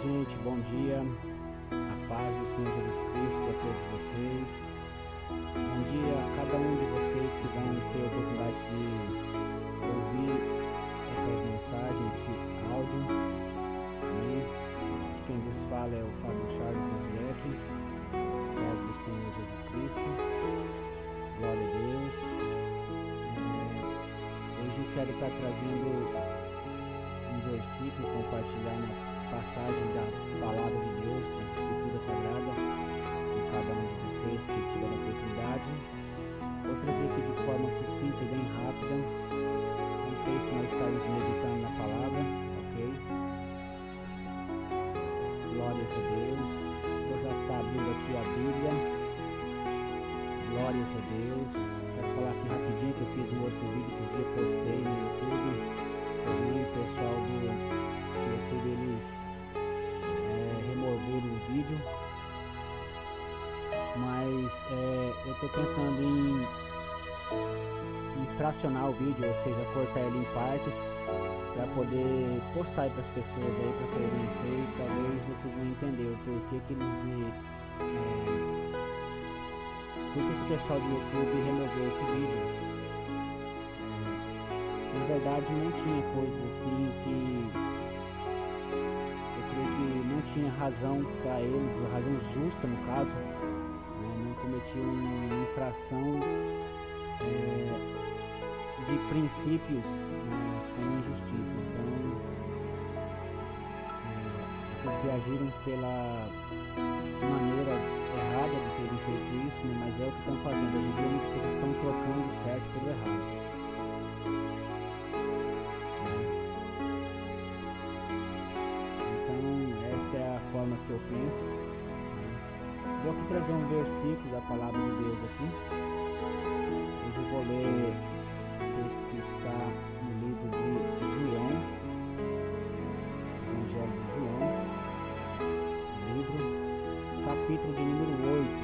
gente, bom dia. A paz do Senhor Jesus Cristo a todos vocês. Bom dia a cada um de vocês que vão ter a oportunidade de ouvir essas mensagens, esses áudios. Amém. Quem vos fala é o Fábio Charles Rosleck, servo do Senhor Jesus Cristo. Glória a Deus. Hoje eu quero estar trazendo um versículo, compartilhando passagem da Palavra de Deus, das Escrituras Sagradas, com cada um de vocês que tiver a oportunidade. Vou trazer aqui de forma sucinta e bem rápida um texto que nós estamos meditando na Palavra, ok? Glórias a Deus. Vou já estar abrindo aqui a Bíblia. Glórias a Deus. Quero falar aqui rapidinho que eu fiz um outro vídeo esses dias, postei no YouTube. Também o pessoal do YouTube, eles removeram o vídeo, mas eu estou pensando em fracionar o vídeo, ou seja, cortar ele em partes para poder postar para as pessoas aí, para conhecer, e talvez vocês não entenderam o porquê que eles por que o pessoal do YouTube removeu esse vídeo. Na verdade não tinha coisas assim que eu creio que não tinha razão para eles, razão justa no caso, não cometiam uma infração de princípios com injustiça. Então eles agiram pela maneira errada de terem feito isso, mas é o que estão fazendo. Hoje em dia muitas pessoas estão trocando o certo pelo errado. Forma que eu penso. Vou aqui trazer um versículo da Palavra de Deus aqui. Hoje eu vou ler o texto que está no livro de João, Evangelho de João, livro, capítulo de número 8.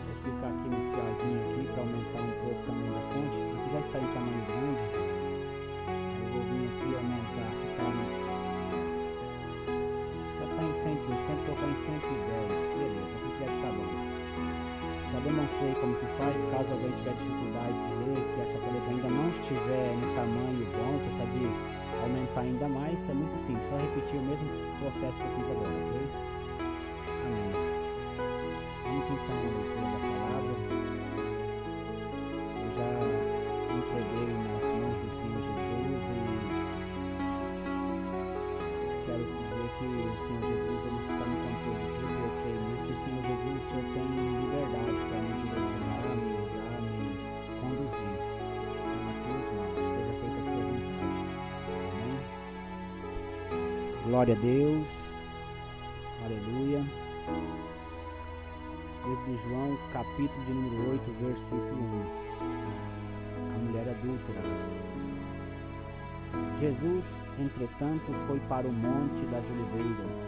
Vou clicar aqui nesse azinho aqui para aumentar um pouco o tamanho da fonte. Aqui já está em tamanho grande. Eu vou vir aqui aumentar aqui para colocar em 110, beleza, aqui já está bom. Já demonstrei como que faz, caso alguém tiver dificuldade de ler, que essa letra ainda não estiver no tamanho bom, precisa de aumentar ainda mais, é muito simples, só repetir o mesmo processo que eu fiz agora, ok? Amém. Vamos então à leitura da palavra. Eu já entreguei nas mãos do Senhor Jesus e quero dizer que o Senhor Jesus ele está no controle de tudo, eu creio nisso. O Senhor Jesus, o Senhor tem liberdade para me direcionar, me usar, me conduzir. Nas suas mãos, seja feita a sua vontade. Amém? Glória a Deus. Aleluia. Livro de João, capítulo de número 8, versículo 1. A mulher adúltera. Jesus, entretanto, foi para o Monte das Oliveiras.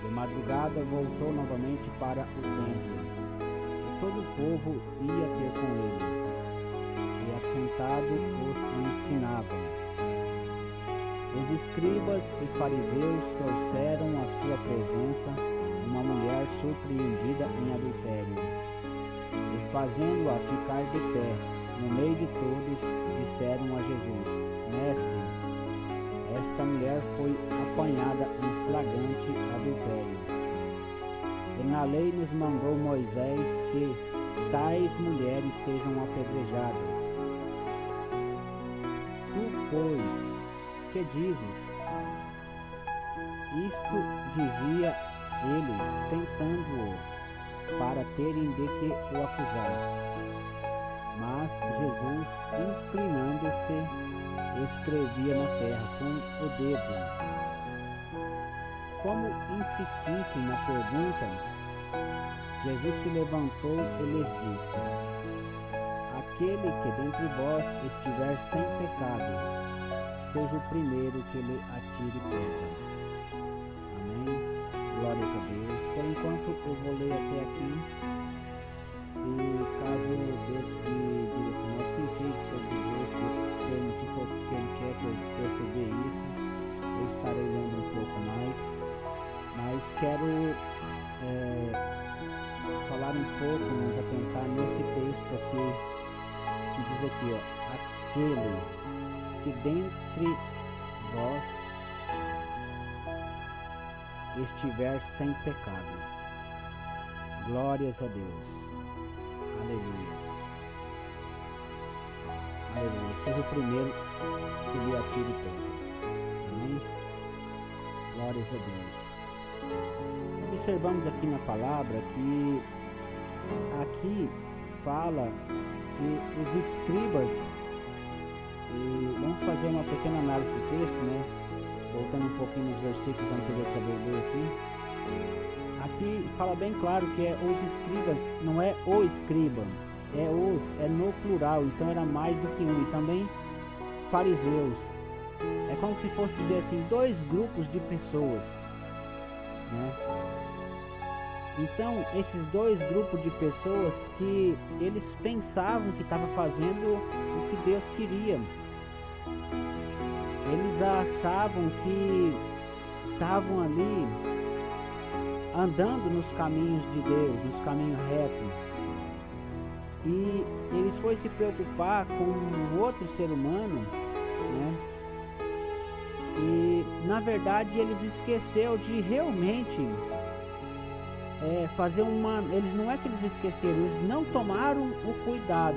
De madrugada voltou novamente para o templo, e todo o povo ia ter com ele, e assentado os ensinava. Os escribas e fariseus trouxeram à sua presença uma mulher surpreendida em adultério, e fazendo-a ficar de pé, no meio de todos, disseram a Jesus: Mestre, esta mulher foi apanhada em flagrante adultério. E na lei nos mandou Moisés que tais mulheres sejam apedrejadas. Tu, pois, que dizes? Isto dizia eles, tentando-o, para terem de que o acusar. Mas Jesus, inclinando-se, escrevia na terra com o dedo. Como insistissem na pergunta, Jesus se levantou e lhes disse: Aquele que dentre vós estiver sem pecado, seja o primeiro que lhe atire pedra. Amém? Glórias a Deus. Por enquanto eu vou ler até aqui. Se caso Deus me direcionar, sentir sobre Deus, que ele quer perceber isso, quero falar um pouco, nos atentar nesse texto aqui, que diz aqui, ó, aquele que dentre vós estiver sem pecado. Glórias a Deus. Aleluia. Aleluia. Seja o primeiro que lhe atire pedra. Amém? Glórias a Deus. Observamos aqui na palavra que aqui fala que os escribas, e vamos fazer uma pequena análise do texto, né? Voltando um pouquinho nos versículos anteriores que eu ler aqui. Aqui fala bem claro que é os escribas, não é o escriba, é no plural, então era mais do que um. E também fariseus. É como se fosse dizer assim, dois grupos de pessoas, né? Então, esses dois grupos de pessoas que eles pensavam que estavam fazendo o que Deus queria. Eles achavam que estavam ali andando nos caminhos de Deus, nos caminhos retos. E eles foram se preocupar com um outro ser humano, né? E na verdade eles esqueceram de realmente fazer uma... Eles não é que eles esqueceram, eles não tomaram o cuidado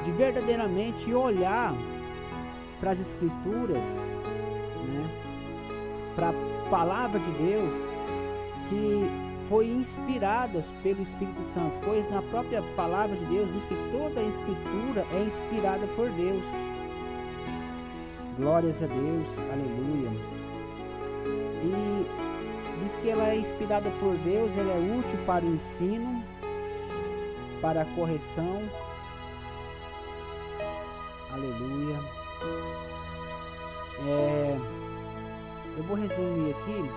de verdadeiramente olhar para as escrituras, né? Para a palavra de Deus, que foi inspirada pelo Espírito Santo, pois na própria palavra de Deus diz que toda a escritura é inspirada por Deus. Glórias a Deus, aleluia. E diz que ela é inspirada por Deus, ela é útil para o ensino, para a correção, aleluia. Eu vou resumir aqui.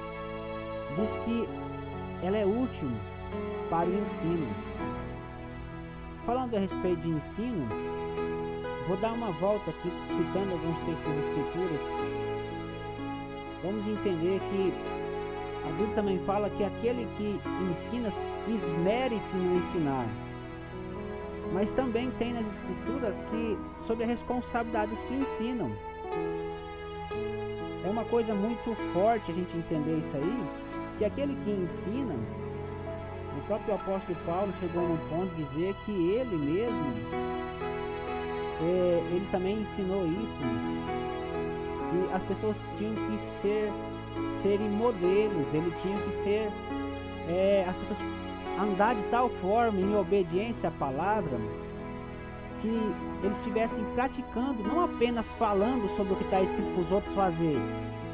Diz que ela é útil para o ensino. Falando a respeito de ensino, vou dar uma volta aqui, citando alguns textos das Escrituras. Vamos entender que a Bíblia também fala que aquele que ensina, esmere-se no ensinar. Mas também tem nas Escrituras que sobre a responsabilidade dos que ensinam. É uma coisa muito forte a gente entender isso aí, que aquele que ensina, o próprio apóstolo Paulo chegou a um ponto de dizer que ele mesmo, ele também ensinou isso, que as pessoas tinham que serem modelos, ele tinha que ser, as pessoas andar de tal forma em obediência à palavra, que eles estivessem praticando, não apenas falando sobre o que está escrito para os outros fazer,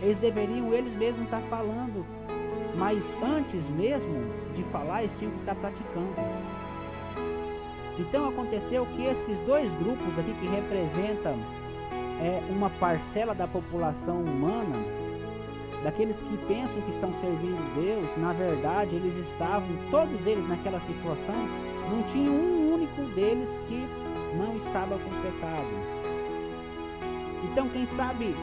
eles deveriam eles mesmos estar falando, mas antes mesmo de falar, eles tinham que estar praticando. Então aconteceu que esses dois grupos aqui, que representam uma parcela da população humana, daqueles que pensam que estão servindo Deus, na verdade eles estavam, todos eles naquela situação, não tinha um único deles que não estava com pecado. Então quem sabe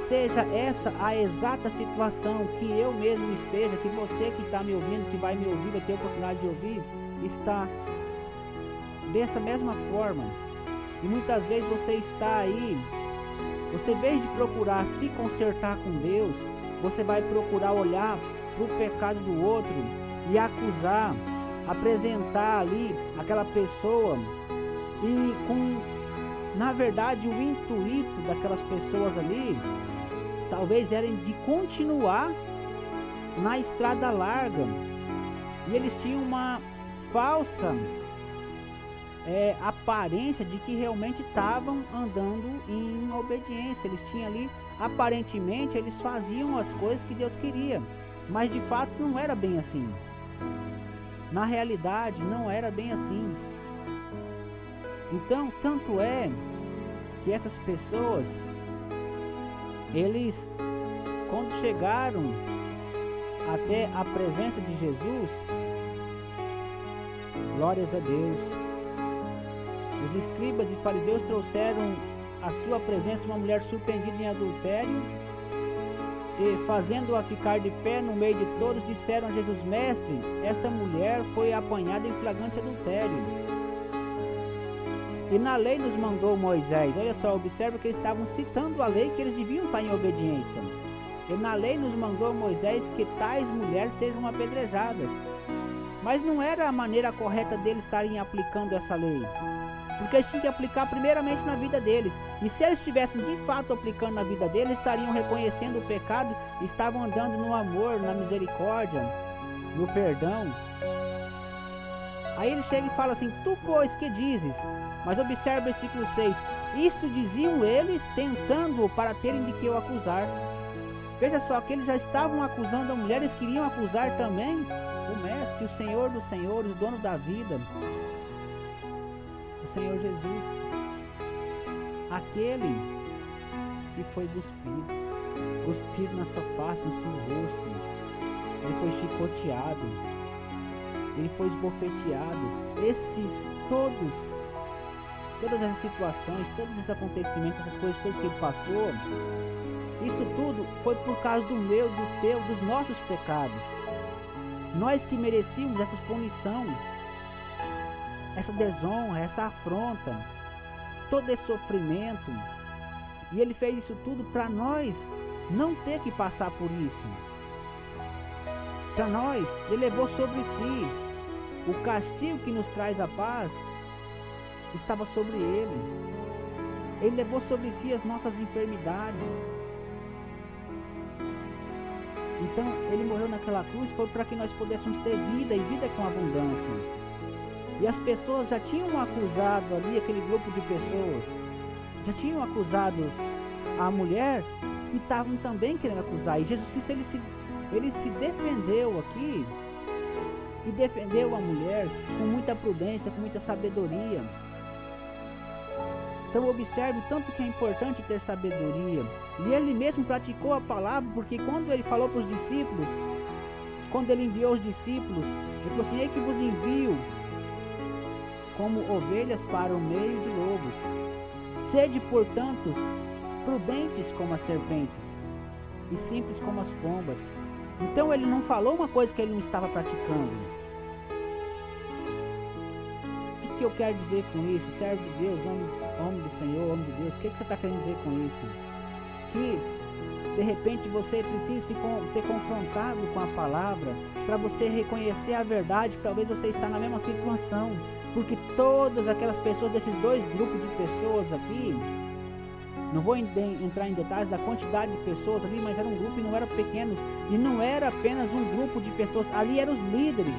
seja essa a exata situação que eu mesmo esteja, que você que está me ouvindo, que vai me ouvir, vai ter a oportunidade de ouvir, está dessa mesma forma. E muitas vezes você está aí, você, em vez de procurar se consertar com Deus, você vai procurar olhar para o pecado do outro e acusar, apresentar ali aquela pessoa, e com, na verdade, o intuito daquelas pessoas ali talvez era de continuar na estrada larga, e eles tinham uma falsa aparência de que realmente estavam andando em obediência. Eles tinham ali, aparentemente eles faziam as coisas que Deus queria, mas de fato não era bem assim. Na realidade não era bem assim. Então, tanto é que essas pessoas, eles, quando chegaram até a presença de Jesus, glórias a Deus, os escribas e fariseus trouxeram à sua presença uma mulher surpreendida em adultério, fazendo-a ficar de pé no meio de todos, disseram a Jesus: Mestre, esta mulher foi apanhada em flagrante adultério. E na lei nos mandou Moisés. Olha só, observa que eles estavam citando a lei, que eles deviam estar em obediência. E na lei nos mandou Moisés que tais mulheres sejam apedrejadas. Mas não era a maneira correta deles estarem aplicando essa lei, porque eles tinham que aplicar primeiramente na vida deles. E se eles estivessem de fato aplicando na vida deles, estariam reconhecendo o pecado, estavam andando no amor, na misericórdia, no perdão. Aí ele chega e fala assim: tu, pois, que dizes? Mas observe o versículo 6. Isto diziam eles, tentando-o para terem de que o acusar. Veja só, que eles já estavam acusando a mulher, eles queriam acusar também o Mestre, o Senhor dos Senhores, o dono da vida, o Senhor Jesus, aquele que foi cuspido na sua face, no seu rosto. Ele foi chicoteado, ele foi esbofeteado. Todas essas situações, todos esses acontecimentos, essas coisas que ele passou, isso tudo foi por causa do meu, do teu, dos nossos pecados. Nós que merecíamos essa punição, essa desonra, essa afronta, todo esse sofrimento. E ele fez isso tudo para nós não ter que passar por isso. Para nós, ele levou sobre si o castigo que nos traz a paz, estava sobre ele. Ele levou sobre si as nossas enfermidades. Então ele morreu naquela cruz, foi para que nós pudéssemos ter vida, e vida com abundância. E as pessoas já tinham acusado ali, aquele grupo de pessoas, já tinham acusado a mulher, e estavam também querendo acusar. E Jesus Cristo, ele se defendeu aqui, e defendeu a mulher com muita prudência, com muita sabedoria. Então observe tanto que é importante ter sabedoria. E ele mesmo praticou a palavra, porque quando ele falou para os discípulos, quando ele enviou os discípulos, ele falou assim: ei que vos envio como ovelhas para o meio de lobos. Sede, portanto, prudentes como as serpentes e simples como as pombas. Então ele não falou uma coisa que ele não estava praticando. O que eu quero dizer com isso? Servo de Deus, homem do Senhor, homem de Deus, o que você está querendo dizer com isso? Que de repente você precisa ser confrontado com a palavra para você reconhecer a verdade, que talvez você está na mesma situação, porque todas aquelas pessoas, desses dois grupos de pessoas aqui, não vou entrar em detalhes da quantidade de pessoas ali, mas era um grupo e não era pequenos, e não era apenas um grupo de pessoas, ali eram os líderes.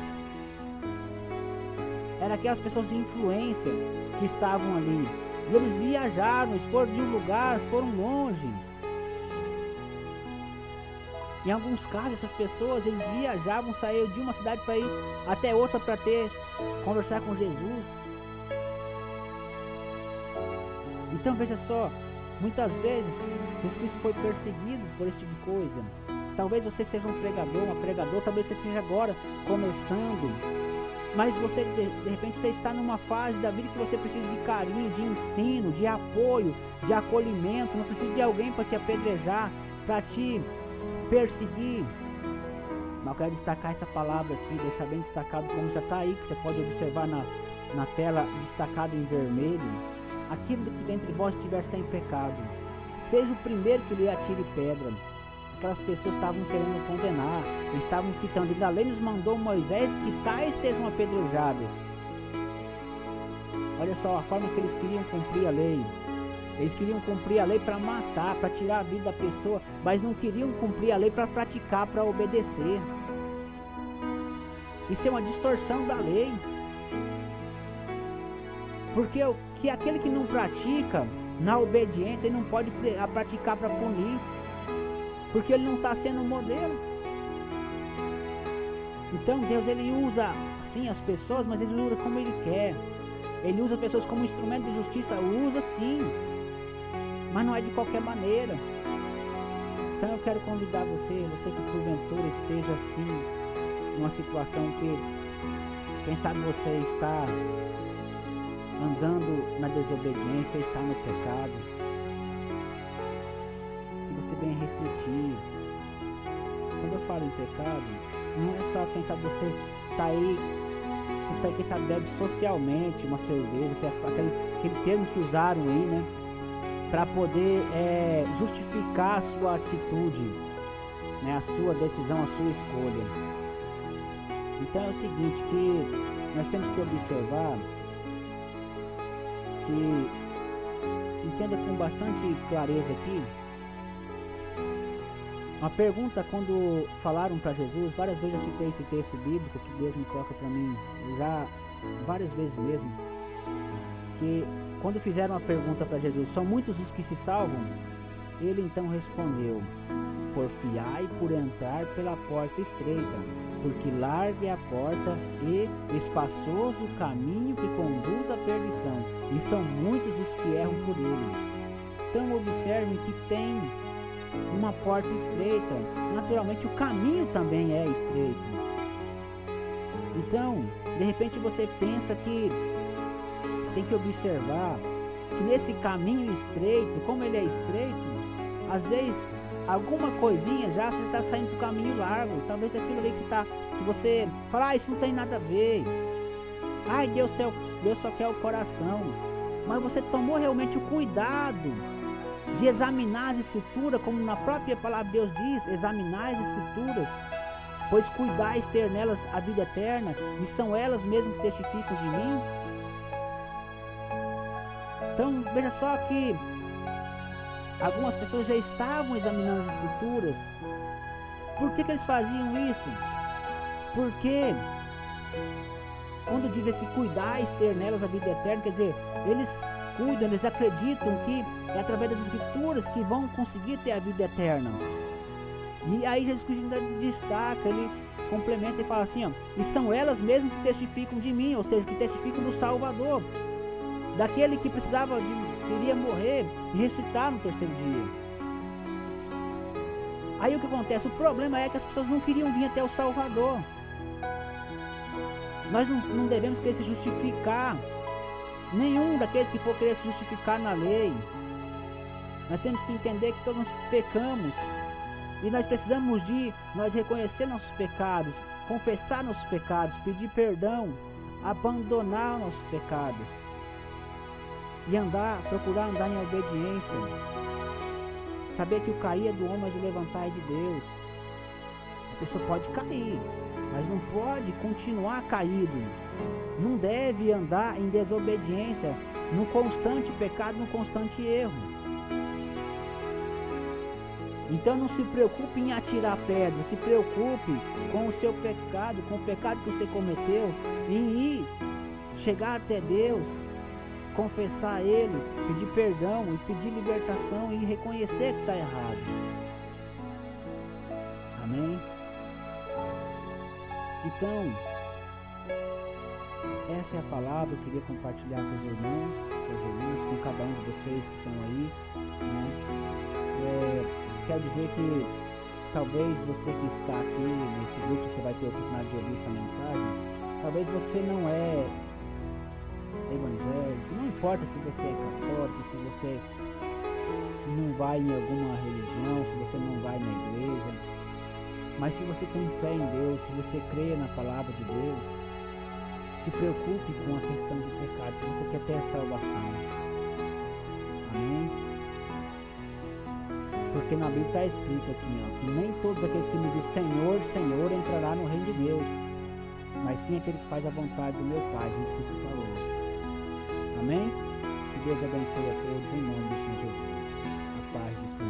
Eram aquelas pessoas de influência que estavam ali. E eles viajaram, eles foram de um lugar, foram longe. Em alguns casos, essas pessoas, eles viajavam, saíram de uma cidade para ir até outra para conversar com Jesus. Então veja só, muitas vezes Jesus Cristo foi perseguido por esse tipo de coisa. Talvez você seja um pregador, uma pregadora, talvez você esteja agora começando. Mas você, de repente, você está numa fase da vida que você precisa de carinho, de ensino, de apoio, de acolhimento. Não precisa de alguém para te apedrejar, para te perseguir. Mas eu quero destacar essa palavra aqui, deixar bem destacado, como já está aí, que você pode observar na tela, destacado em vermelho. Aquilo que dentre vós estiver sem pecado, seja o primeiro que lhe atire pedra. Aquelas pessoas estavam querendo condenar, estavam citando, e da lei nos mandou Moisés que tais sejam apedrejadas. Olha só a forma que eles queriam cumprir a lei. Eles queriam cumprir a lei para matar, para tirar a vida da pessoa, mas não queriam cumprir a lei para praticar, para obedecer. Isso é uma distorção da lei. Porque que aquele que não pratica na obediência, ele não pode praticar para punir. Porque ele não está sendo um modelo. Então Deus, ele usa sim as pessoas, mas ele usa como ele quer. Ele usa pessoas como instrumento de justiça, usa sim, mas não é de qualquer maneira. Então eu quero convidar você que porventura esteja assim, numa situação que, quem sabe você está andando na desobediência, está no pecado. Você venha refletir, falo em pecado, não é só, quem sabe, você tá aí, quem sabe, bebe socialmente uma cerveja, aquele termo que usaram aí, né? Para poder justificar a sua atitude, né? A sua decisão, a sua escolha. Então é o seguinte, que nós temos que observar, que entenda com bastante clareza aqui. Uma pergunta, quando falaram para Jesus, várias vezes eu citei esse texto bíblico que Deus me toca para mim, já várias vezes mesmo, que quando fizeram uma pergunta para Jesus, são muitos os que se salvam? Ele então respondeu: porfiai por entrar pela porta estreita, porque larga é a porta e espaçoso o caminho que conduz à perdição, e são muitos os que erram por ele. Então observem que tem uma porta estreita, naturalmente o caminho também é estreito. Então, de repente você pensa que você tem que observar que nesse caminho estreito, como ele é estreito, às vezes alguma coisinha já você está saindo do caminho largo. Talvez aquilo ali que você fala, isso não tem nada a ver. Ai, Deus só quer o coração. Mas você tomou realmente o cuidado de examinar as escrituras, como na própria palavra de Deus diz, examinar as escrituras, pois cuidais ter nelas a vida eterna, e são elas mesmas que testificam de mim. Então veja só que algumas pessoas já estavam examinando as escrituras. Por que eles faziam isso? Porque quando diz esse cuidais ter nelas a vida eterna, quer dizer, eles cuidam, eles acreditam que é através das escrituras que vão conseguir ter a vida eterna. E aí Jesus Cristo ainda destaca, ele complementa e fala assim, ó, e são elas mesmas que testificam de mim, ou seja, que testificam do Salvador, daquele que queria morrer e ressuscitar no terceiro dia. Aí o que acontece? O problema é que as pessoas não queriam vir até o Salvador. Nós não devemos querer se justificar, nenhum daqueles que for querer se justificar na lei. Nós temos que entender que todos nós pecamos e nós precisamos nós reconhecer nossos pecados, confessar nossos pecados, pedir perdão, abandonar nossos pecados e procurar andar em obediência. Saber que o cair é do homem, mas o levantar é de Deus. A pessoa pode cair, mas não pode continuar caído. Não deve andar em desobediência, no constante pecado, no constante erro. Então não se preocupe em atirar pedra, se preocupe com o seu pecado, com o pecado que você cometeu, em chegar até Deus, confessar a Ele, pedir perdão e pedir libertação e reconhecer que está errado. Amém? Então, essa é a palavra que eu queria compartilhar com os irmãos, com cada um de vocês que estão aí, né? Quero dizer que talvez você que está aqui nesse grupo, você vai ter a oportunidade de ouvir essa mensagem, talvez você não é evangélico, não importa se você é católico, se você não vai em alguma religião, se você não vai na igreja, mas se você tem fé em Deus, se você crê na palavra de Deus, se preocupe com a questão do pecado, se você quer ter a salvação. Amém? Porque na Bíblia está escrito assim, ó, que nem todos aqueles que me dizem Senhor, Senhor entrará no reino de Deus, mas sim aquele que faz a vontade do meu Pai, Jesus Cristo falou. Amém? Que Deus abençoe a todos em nome do Senhor Jesus. A paz do Senhor.